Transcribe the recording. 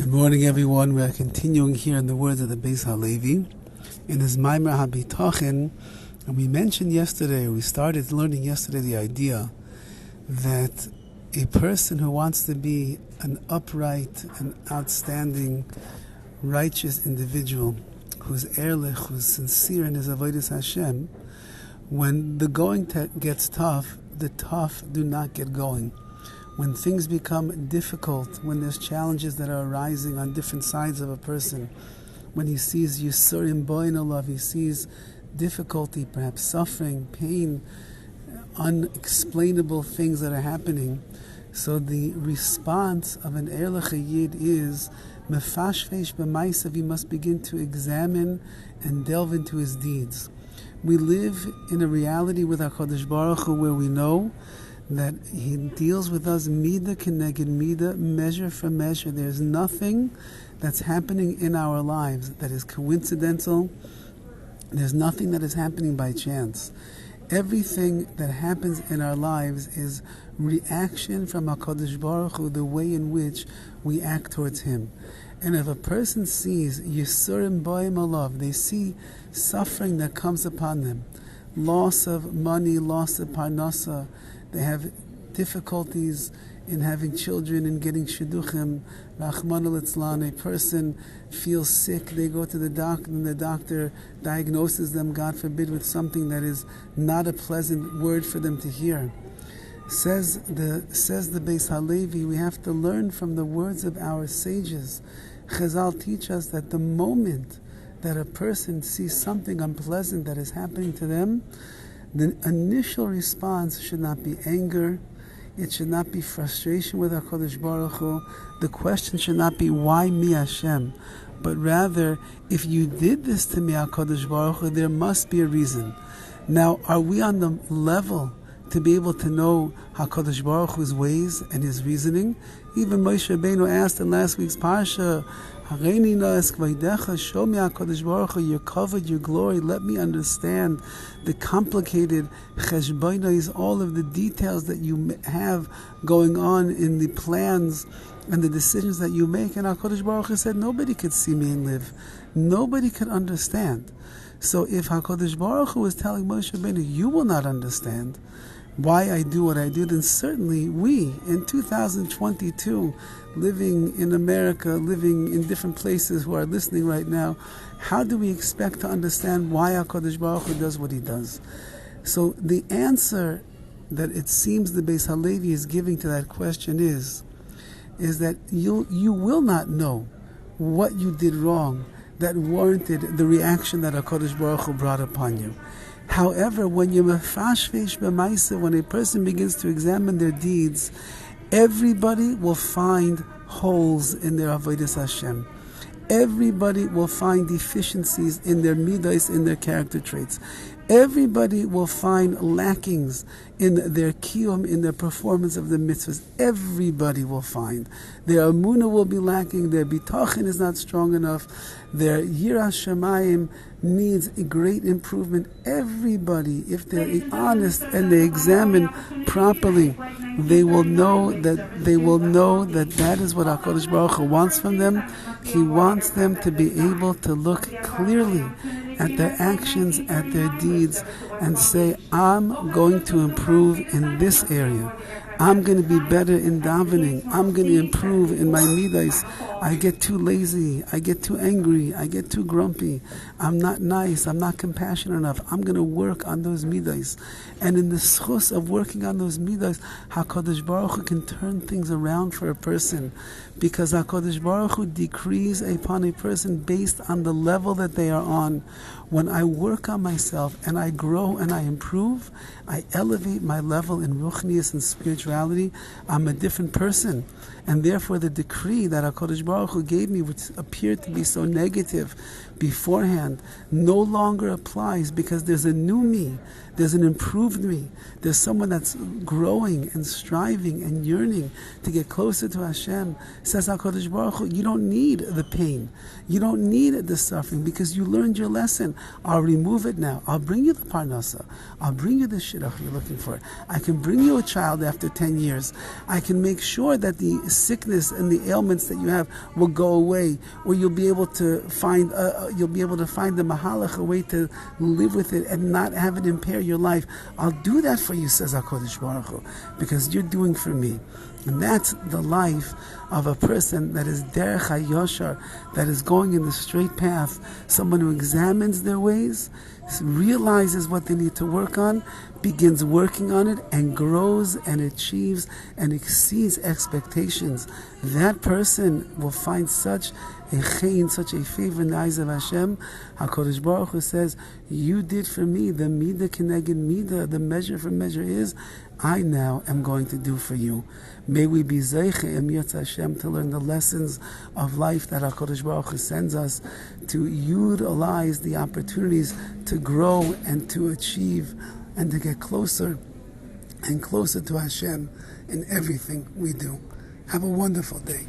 Good morning, everyone. We are continuing here in the words of the Beis Halevi in his Maimer Bitachon, and we started learning yesterday the idea that a person who wants to be an upright, an outstanding, righteous individual, who's ehrlich, who's sincere in his avodas Hashem, when the going gets tough, the tough do not get going. When things become difficult, when there's challenges that are arising on different sides of a person, when he sees Yisurim Boin Olav, he sees difficulty, perhaps suffering, pain, unexplainable things that are happening. So the response of an Ehrlich Yid is Mefashfesh b'maisav, he must begin to examine and delve into his deeds. We live in a reality with HaKadosh Baruch Hu where we know that He deals with us midah keneged midah, measure for measure. There's nothing that's happening in our lives that is coincidental. There's nothing that is happening by chance. Everything that happens in our lives is reaction from HaKadosh Baruch Hu, the way in which we act towards Him. And if a person sees Yisurim Boim Olav, they see suffering that comes upon them, loss of money, loss of parnasa, they have difficulties in having children and getting shidduchim. Rachmana litzlan, a person feels sick, they go to the doctor, and the doctor diagnoses them, God forbid, with something that is not a pleasant word for them to hear. Says the Beis Halevi, we have to learn from the words of our sages. Chazal teach us that the moment that a person sees something unpleasant that is happening to them, the initial response should not be anger. It should not be frustration with HaKadosh Baruch Hu. The question should not be, why me, Hashem? But rather, if you did this to me, HaKadosh Baruch Hu, there must be a reason. Now, are we on the level to be able to know HaKadosh Baruch Hu's ways and His reasoning? Even Moshe Rabbeinu asked in last week's parsha, Hareini na'es k'vaydecha, show me HaKadosh Baruch Hu, your covered, your glory, let me understand the complicated cheshbonos, all of the details that you have going on in the plans and the decisions that you make. And HaKadosh Baruch Hu said, nobody could see me and live. Nobody could understand. So if HaKadosh Baruch Hu was telling Moshe Rabbeinu, you will not understand why I do what I do, then certainly we, in 2022, living in America, living in different places who are listening right now, how do we expect to understand why HaKadosh Baruch Hu does what He does? So the answer that it seems the Beis Halevi is giving to that question is that you will not know what you did wrong that warranted the reaction that HaKadosh Baruch Hu brought upon you. However, when you mefashfesh b'maisa, when a person begins to examine their deeds, everybody will find holes in their avodas Hashem. Everybody will find deficiencies in their midos, in their character traits. Everybody will find lackings in their kiyum, in their performance of the mitzvahs. Everybody will find. Their amunah will be lacking, their bitachon is not strong enough, their yiras shamayim needs a great improvement. Everybody, if they're honest and they examine properly, they will know that that is what HaKadosh Baruch Hu wants from them. He wants them to be able to look clearly at their actions, at their deeds, and say, I'm going to improve in this area. I'm going to be better in davening. I'm going to improve in my midas. I get too lazy. I get too angry. I get too grumpy. I'm not nice. I'm not compassionate enough. I'm going to work on those midas. And in the schus of working on those midas, HaKadosh Baruch Hu can turn things around for a person, because HaKadosh Baruch Hu decrees upon a person based on the level that they are on. When I work on myself and I grow and I improve, I elevate my level in ruchnius and spirituality. I'm a different person. And therefore the decree that HaKadosh Baruch Hu gave me, which appeared to be so negative beforehand, no longer applies, because there's a new me, there's an improved me, there's someone that's growing and striving and yearning to get closer to Hashem. Says HaKadosh Baruch Hu, you don't need the pain, you don't need the suffering, because you learned your lesson. I'll remove it now. I'll bring you the parnasa. I'll bring you the shidduch you're looking for. I can bring you a child after 10 years. I can make sure that the sickness and the ailments that you have will go away, or you'll be able to find the mahalach, a way to live with it and not have it impair your life. I'll do that for you, says HaKadosh Baruch Hu, because you're doing for me. And that's the life of a person that is derech hayashar, that is going in the straight path. Someone who examines their ways, realizes what they need to work on, begins working on it, and grows and achieves and exceeds expectations. That person will find such a chen, such a favor in the eyes of Hashem. HaKadosh Baruch Hu says, you did for me the midah keneged midah, the measure for measure is, I now am going to do for you. May we be zeiche em yotz Hashem to learn the lessons of life that HaKadosh Baruch Hu sends us, to utilize the opportunities to grow and to achieve and to get closer and closer to Hashem in everything we do. Have a wonderful day.